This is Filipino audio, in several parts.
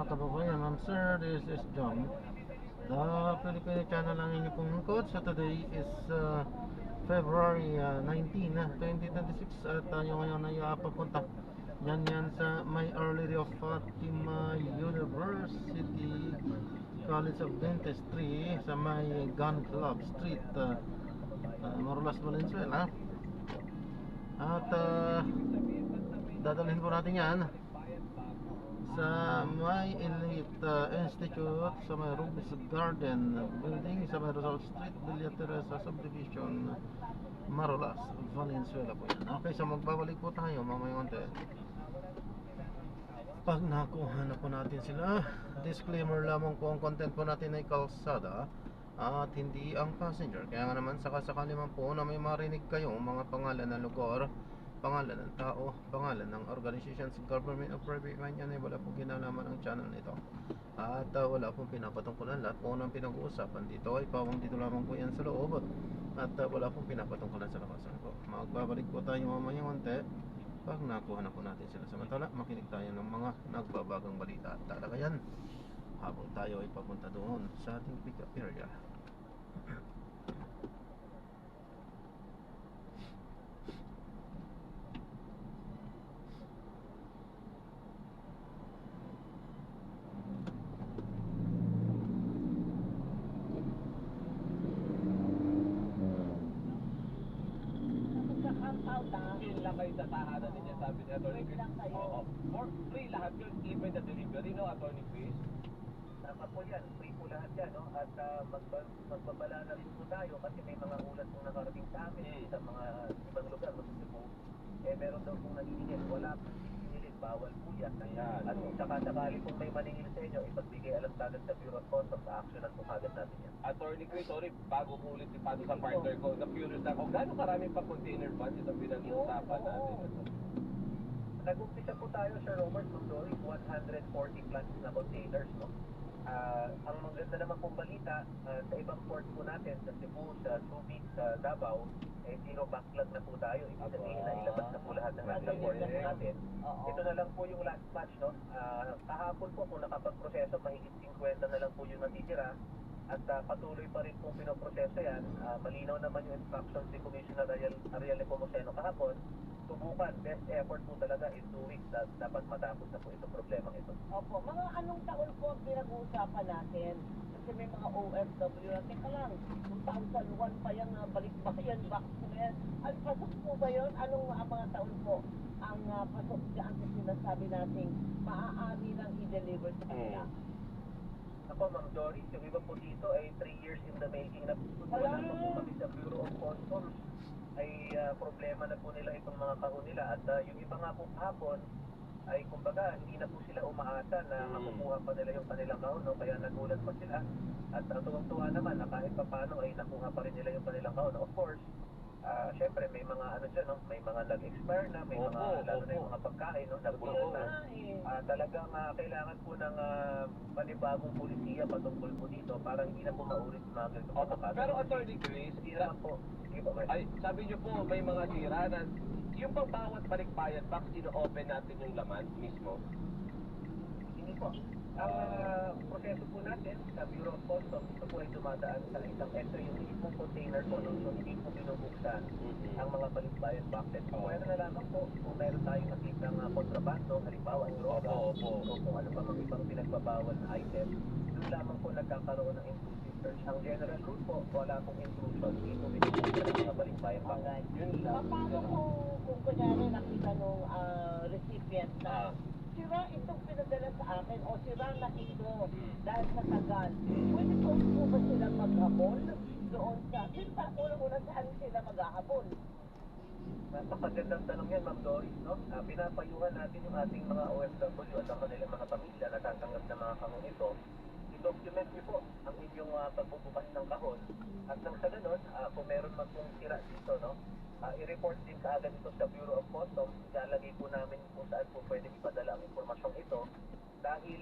mga kababayan, ma'am sir, this is John, the Filipino channel ang inyong pong lingkod. So today is February 19, 2026 at tayo ngayon ay papunta yan sa may Our Lady of Fatima University College of Dentistry sa may Gun Club Street, Morolas, Valenzuela. At dadalhin po natin yan sa may Elite Institute sa may Rose Garden Building sa may Rizal Street, Villa Teresa Subdivision, Marolas, Valenzuela po yan. Okay, so magbabalik po tayo mamaya konti pag nakuha na po natin sila. Disclaimer lamang po, ang content po natin ay kalsada at hindi ang passenger. Kaya nga naman sakasakali man po na may marinig kayong mga pangalan ng lugar, pangalan ng tao, pangalan ng organizations, government o private man, yan ay wala pong kinalaman ang channel nito. At wala pong pinapatungkulan. Lahat po ng pinag-uusapan dito ay pawang dito lamang po yan sa loob. At wala pong pinapatungkulan sa labasan po. Magbabalik po tayo mamaya konti pag nakuha na po natin sila. Samantala, makinig tayo ng mga nagbabagang balita at talaga yan habang tayo ay papunta doon sa ating pick-up area. Kayo sa tahanan ninyo, sabi ni Atty. Chris. Oo. For free lahat yun, even the delivery, no, Atty. Chris? Tama po yan, free po lahat yan, no? At magbabala na rin po tayo kasi may mga ulat pong nakarating sa amin sa mga ibang lugar, kasi po, meron daw pong naniningil, wala pong sinilin, bawal po yan. Ayan. At kung sakasakali pong may maningil sa inyo, ipagbigay alam kagad sa Bureau of Customs, actionan po kagad natin yan. Atty. Chris, sorry, bago ko ulit ipano sa partner ko, na-curious ako, gano'ng karaming pa container van ito pinag-uusapan natin? Nag-umpisa po tayo, Sir Robert, Mondori, 140 plus na containers, no? Ang maganda naman pong balita, sa ibang ports po natin, sa Cebu, sa Subic, sa Davao, zero backlog na po tayo. Ibig sabihin na ilabas na po lahat ng nasa ports natin. Ito na lang po yung last batch, no? Kahapon po, kung nakapag-proseso, mahigit 50 na lang po yung natitira. At patuloy pa rin pong pinoproseso yan. Malinaw naman yung instructions ni Commissioner Ariel Nepomuceno kahapon. Subukan, best effort po talaga in 2 weeks na dapat matapos na po itong problemang ito. Opo, mga anong taon po ang pinag-uusapan natin? Kasi may mga OFW na, teka lang, 2001 pa yung balik-bayan box na yan. Ang pasok po ba yun? Anong mga taon po ang pasok dyan sa sinasabi natin maaari nang i-deliver sa kanila? Ako, Ma'am Doris, yung iba po dito ay 3 years in the making na wala pa po kami sa Bureau of Customs ay problema na po nila itong mga kahon nila at yung iba nga po kahapon ay kumbaga hindi na po sila umaasa na makukuha pa nila yung kanilang kahon, no? Kaya nagulat pa sila at tuwang-tuwa naman na kahit pa paano ay nakuha pa rin nila yung kanilang kahon. Of course, syempre may mga ano dyan, no? May mga nag-expire na, may mga lalo na yung mga pagkain, no? Nagbulol na. Talagang kailangan po ng panibagong polisiya patungkol po dito para hindi na po maulit mga ganito. Pero Atty. Chris, hindi naman po. Ay, sabi niyo po may mga sira na yung pang bawat balikbayan box, ino-open natin yung laman mismo? Hindi po. Ang proseso po natin sa Bureau of Customs, ito po ay dumadaan sa isang ito yung mismong container po, no? So hindi po binubuksan ang mga balikbayan boxes. Pwede na lamang po kung meron tayong nakita ng kontrabando, halimbawa droga, o kung ano pa mga ibang pinagbabawal na item, doon lamang po nagkakaroon ng intrusive search. Ang general rule po, wala pong intrusion, dito binubuksan ang mga balikbayan boxes. Yun lang. Paano kung kunyari nakita nung recipient na sira itong pinadala sa akin o sira na ito dahil sa tagal, pwede po ba sila maghabol doon sa, una saan sila maghahabol? Napakagandang tanong yan, Ma'am Doris, no? Pinapayuhan natin yung ating mga OFW at ang kanilang mga pamilya na tatanggap ng mga kahon ito. I-document niyo po ang inyong pagbubukas ng kahon at nang sa ganun, kung meron man pong sira dito, no? I-report din kaagad ito sa Bureau of Customs. Ilalagay po namin kung saan po pwede ipadala ang impormasyong ito dahil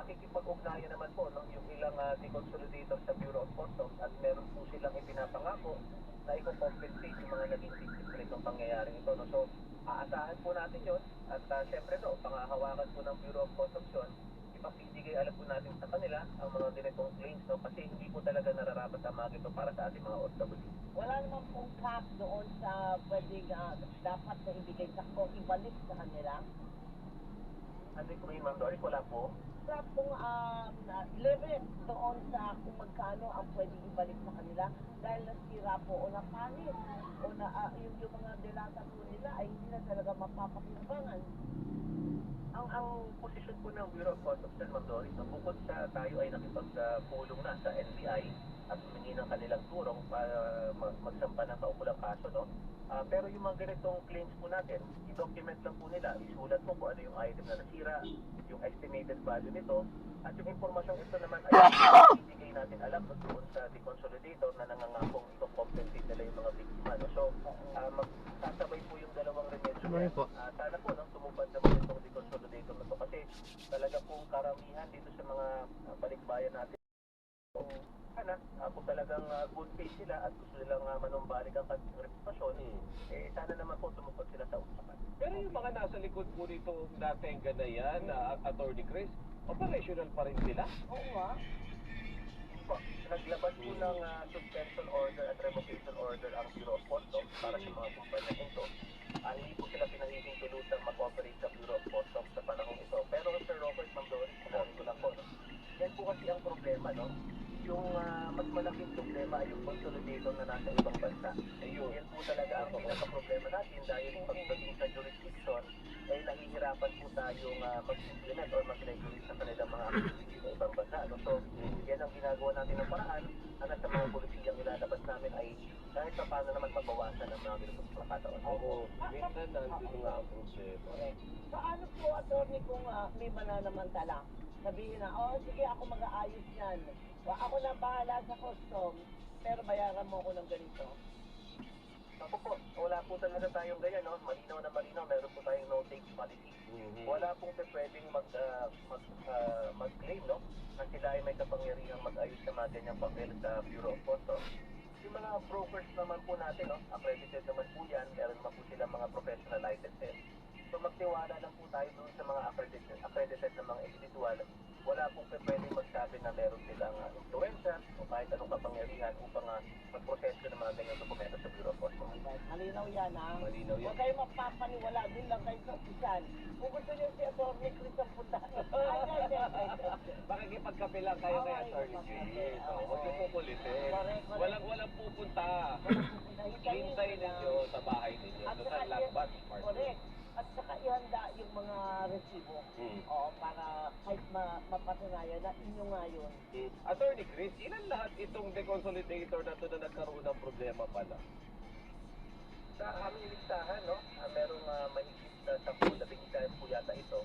nakikipag-ugnayan naman po, no, yung ilang deconsolidator sa Bureau of Customs at meron po silang ipinapangako na i-compensate yung mga naging victims nitong pangyayaring ito, no? So, aasahan po natin yun at syempre, no, pangahawakan po ng Bureau of Customs yun, ipapili ibibigay alam po natin sa kanila ang mga ganitong claims, no? Kasi hindi po talaga nararapat ang mga ito para sa ating mga OFW. Wala naman pong cap doon sa pwedeng dapat na ibigay sa o ibalik sa kanila. Ano po yun, Ma'am Doris? Wala po. Wala pong limit doon sa kung magkano ang pwedeng ibalik sa kanila dahil nasira po o napanis o na yung mga delata po nila ay hindi na talaga mapapakinabangan. Ang posisyon po ng Bureau of Customs and Ma'am Doris, no, bukod sa tayo ay nakipagpulong na sa NBI at humingi ng kanilang turong para magsampa ng kaukulang kaso, no? Pero yung mga ganitong claims po natin, i-document lang po nila, isulat po kung ano yung item na nasira, yung estimated value nito, at yung impormasyong ito naman ay ibigay natin alam no, doon sa deconsolidator na nangangakong i-compensate nila yung mga biktima. No? So, magsasabay po yung dalawang remedyo. Ano po? Sana po, no, tumupad naman itong deconsolidator na to kasi talaga pong karamihan dito sa mga balikbayan natin. Kung talagang good faith sila at gusto nilang manumbalik ang kanilang reputasyon, sana naman po tumupad sila sa usapan. Pero yung mga nasa likod po nito dating ganayan, Attorney Chris, operational pa rin sila? Oo nga. Po, naglabas po ng suspension order at revocation order ang Bureau of Customs para sa mga kumpanya nito. Hindi po sila pinahihing tulutang mag-operate sa Bureau of Customs sa panahon ito. Pero Sir Robert, Ma'am Doris, sinabi ko lang po, no? Yan po kasi ang problema, no? Yung mas malaking problema ay yung consolidator na nasa ibang bansa. Yan po talaga ang pinaka-problema natin dahil pagdating sa jurisdiction, ay nahihirapan po tayong mag-implement or mag-regulate sa kanilang mga activities sa ibang bansa. No? So, yan ang ginagawa natin ng paraan na nasa mga polisiyang ilalabas namin ay kahit pa paano naman mabawasan ang mga ganitong pagkakataon. Oo, minsan nandito nga ang problema. Paano po, attorney, kung may mananamantala? Sabihin na, sige, ako mag-aayos yan. Ako na bahala sa custom, pero bayaran mo ako ng ganito. Ako po, wala po talaga tayong ganyan, no? Malinaw na malinaw, meron po tayong no-takes policy. Wala pong pwedeng mag-claim, no? Na sila ay may kapangyarihang mag-ayos sa mga ganyang papel sa Bureau of Customs. Yung mga brokers naman po natin, no? Accredited naman po yan, meron naman po silang mga professional licenses. So magtiwala lang po tayo doon sa mga accredited na mga individual. Wala pong pwedeng magsabi na meron silang influensya o kahit anong kapangyarihan upang magproseso ng mga ganyang dokumento sa Bureau of Customs. Malinaw yan, ha? Malinaw yan. Huwag kayo mapapaniwala, din lang kayo sa opisyal. Kung gusto niyo si Atty. Chris ang puntahan. Makikipagkape lang kayo kay Attorney Chris. So, huwag niyo pupulitin. Walang pupunta. Hintayin ninyo sa bahay ninyo. At So, saka sa Lagpas, Smart. correct. At saka ihanda yung mga resibo. Oo, para kahit mapatunayan na inyo nga yun. Attorney Chris, ilan lahat itong deconsolidator na ito na nagkaroon ng problema pala? Sa aming listahan, no, merong mahigit na 10-11 po yata ito.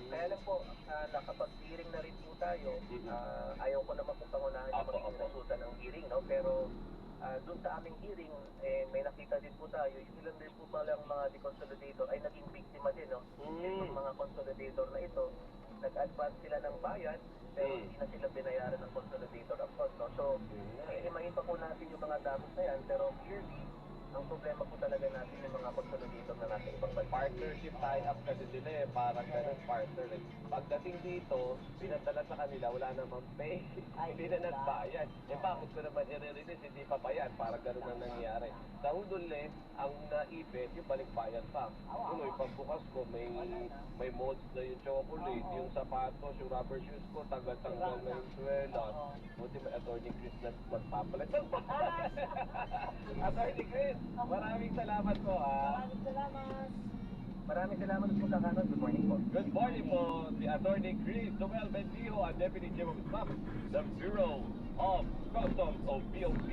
Kaya lang po, nakapag-hearing na rin po tayo. Ayaw ko naman po pangunahan yung magiging resulta ng hearing, no? Pero doon sa aming hearing, may nakita din po tayo, yung ilan din po palang mga deconsolidator ay naging biktima din, no? Yung mga consolidator na ito, nag-advance sila ng bayad, pero hindi na sila binayaran ng consolidator upfront, no? So, hihimayin pa po natin yung mga datos na yan, pero clearly, ang problema po talaga natin yung mga consolidator na nasa ibang bansa. Partnership tie-up kasi sila eh, parang ganun partner eh. Pagdating dito, pinadala sa kanila, wala namang pay, hindi na nagbayad. Eh bakit ko naman i-release, hindi pa bayad, parang ganun ang nangyari. Sa huduli, ang naipit, yung balikbayan pa. Tuloy, pagbukas ko, may molds na yung chocolate, yung sapatos, yung rubber shoes ko, tanggal-tanggal na yung suelas. Buti may Attorney Chris na magpapalit. Attorney Chris, maraming salamat po Maraming salamat. Maraming salamat po sa kanon. Good morning po. Good morning po, si Attorney Chris Noel Bendijo at Deputy Chief of Staff ng Bureau of Customs o BOP.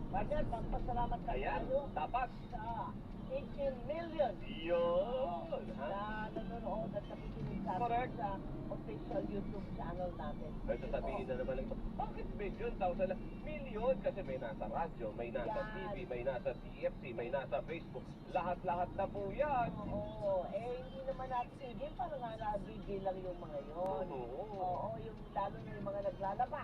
Partner, magpasalamat ka Ayan, tayo dapat. sa 18 million Yun! na nanonood at nakikinig sa atin Correct. sa official YouTube channel natin. Ay, sasabihin na naman lang, bakit million? Thousand lang. Million kasi may nasa radyo, may nasa Yan. TV, may nasa TFC, may nasa Facebook. Lahat-lahat na po yan. Oo, hindi naman natin hindi para nga nabigay lang yung mga yon. Oo, yung lalo na yung mga naglalaba.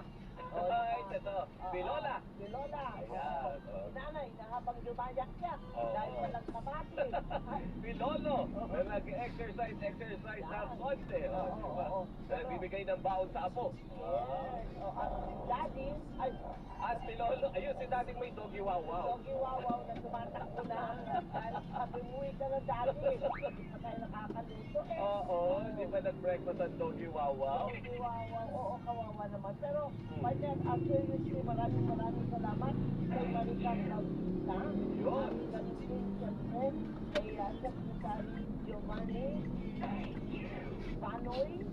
Ay, ito. Bilola. Bilola. Ayan, oo. Nanay, na habang lumayak siya. Oo. Dahil walang kabati. Si Lolo, na nag-exercise ng konti. Oo, Diba? oo. Na nagbibigay ng baon sa apo. Yes. O, ang daddy, ay, At si Lolo, ayun si dating may doggy wow-wow. Doggy Wawaw na tumatakbo na. Dahil sabi mo, ka na daddy. Hindi pa tayo nakakaluto eh. Oo, di ba nag-breakfast ang doggy wow-wow? Doggy Wawaw, oo, kawawa naman. Pero, partner, seriously, maraming salamat kay Maricam Bautista. Yun. Ganun din, siyempre, kay Secretary Giovanni Panoy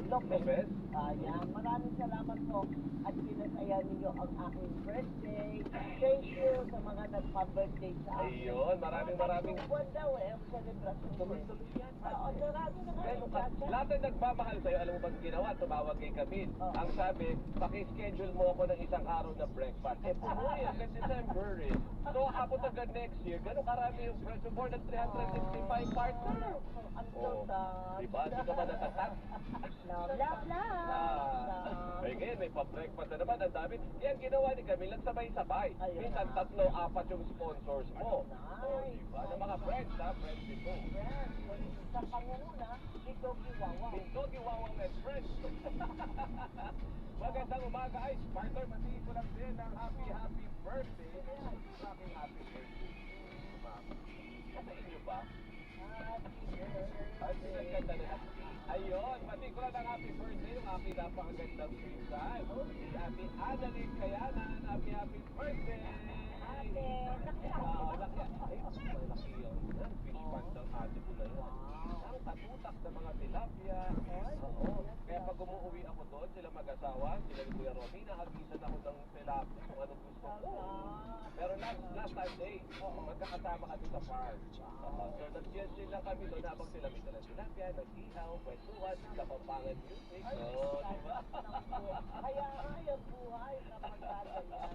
Lopez. Ayan, maraming salamat po at pinasaya ninyo ang aking birthday. Thank you sa mga nagpa-birthday sa akin. Ayun, maraming. Tatlong buwan daw eh, ang celebration ko. Tuloy-tuloy yan. Oo, sarado na nga. Pero lahat ng nagmamahal sa'yo, alam mo ba ginawa? Tumawag kay Camille. Ang sabi, paki-schedule mo ako ng isang araw na breakfast. Eh, pumuwi hanggang December eh. So, abot hanggang next year, gano'ng karami yung breakfast? More than 365 partner. Ang so sad. Diba? Di ka ba natatag? Love, love, love. Ay, ngayon, may pa-breakfast na naman. Ang dami. Kaya ang ginawa ni Camille, nagsabay-sabay. Ayun. Minsan, 3, 4 yung sponsors mo. Nice. Diba? Ng mga friends, ha? Friends dito. Friends, sa pangunguna, ni Doggy Wawaw. Doggy Wawang and Friends. Magandang umaga ay partner, matigil ko lang din ng happy birthday. Sa aking happy birthday. Sa inyo ba? Ay, sinagkanda nila. Ayun, matigil ko lang ng happy birthday yung aking napakagandang pinsan. Si Ate Annalyn Kayanan. Happy birthday! Ate, laki. Ay, malaki yun. Fish pan ng ate ko na yun. Ang katutak ng mga tilapia. Oo. Kaya pag umuwi ako doon, sila mag-asawa, sila ni Kuya Romy, nahagisan ako ng tilapia kung anong gusto ko. Pero last Sunday, magkakasama kami sa park. So, nag-chill lang kami doon habang sila may dalang tilapia, nag-ihaw, kwentuhan, kapampangan music. Oo, diba? Kaya ang buhay kapag gaganyan.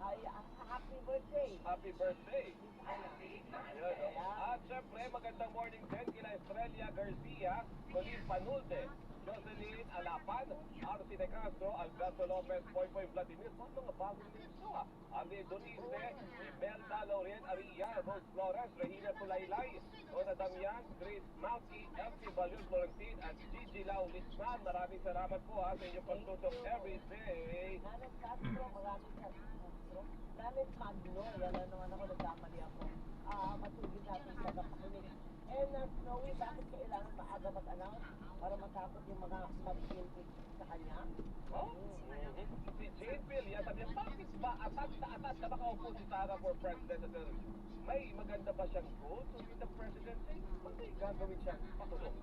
Ay, happy birthday. Happy birthday! Ayun, no? At syempre, magandang morning din kila Estrella Garcia, Colin Panulte, Jocelyn Alapan, Arci De Castro, Alberto Lopez, Poy Vladimir, mga bagong nito ha. Ami Donise, Imelda Laurien Aria, Rose Flores, Regina Tulaylay, Dona Damian, Grace Mauki, Elsie Balyon Florentin, at Gigi Lau Lisman. Maraming salamat po ha sa inyong pagtutok every day. Nanet Castro, maraming Castro. Nanet Magno, yan na naman ako, nagkamali ako. Matugin natin sa kapakinig. And Snowy, bakit kailangan maaga mag-announce para matapos yung mga mag-input sa kanya? Oh, si Jane Villa, sabi niya, bakit ba atat na makaupo si Sara for president? May maganda ba siyang goal to be the presidency? Bakit gagawin siyang pakulong?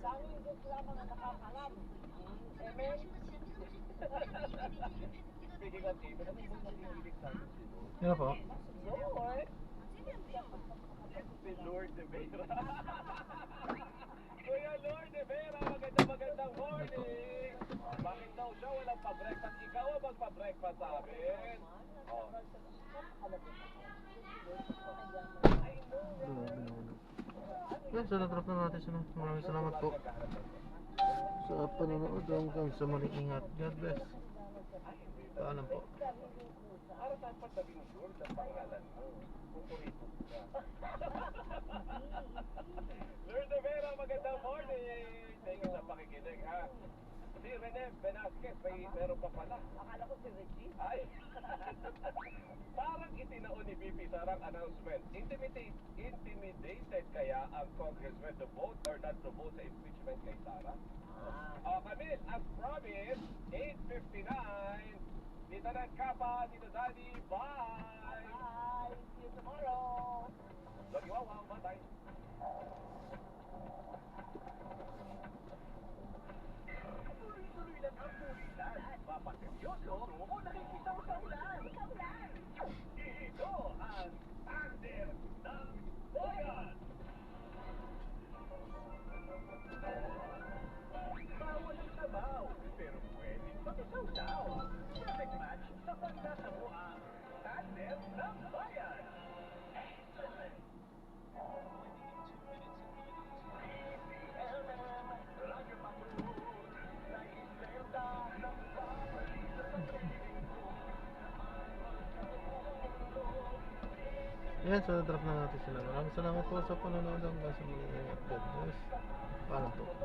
Dami yung gusto lamang na nakakalam. Amen? Speaking of Amen, ano mo nakikinig sa akin si Lord? Yan po. Lord? Si Lord de Vera. Kuya Lord de Vera, magandang morning. Bakit daw siya walang pa-breakfast? Ikaw ang magpa-breakfast sa amin. Oh. Yan, so na-drop na natin sila. Maraming salamat po sa panonood hanggang sa muling ingat. God bless. Paalam po. Para saan pa sabihin Lord ang pangalan mo? Pupuhito ka. Lord de Vera, magandang morning. Thank you sa pakikinig ha. Si Rene Velasquez, meron pa pala. Akala ko si Reggie. Ay! Parang itinaon ni VP Sarang announcement. Intimidated kaya ang congressman to vote or not to vote sa impeachment kay Sara? Camille, as promised, 8:59. Dito na Kapa, dito Daddy, bye! Bye! See you tomorrow! Lagi wow, matay! Tuloy-tuloy lang ang bulilan. Papaseryoso o nakikita mo sa ulan. Ito ang Tandem ng Bayan. Bawal ang sabaw, pero pwedeng pakisaw-saw. Perfect match sa pagkasa mo ang Tandem ng Bayan. Ayan, so drop na natin sila. Maraming salamat po sa panonood hanggang sa mga update. Paalam po.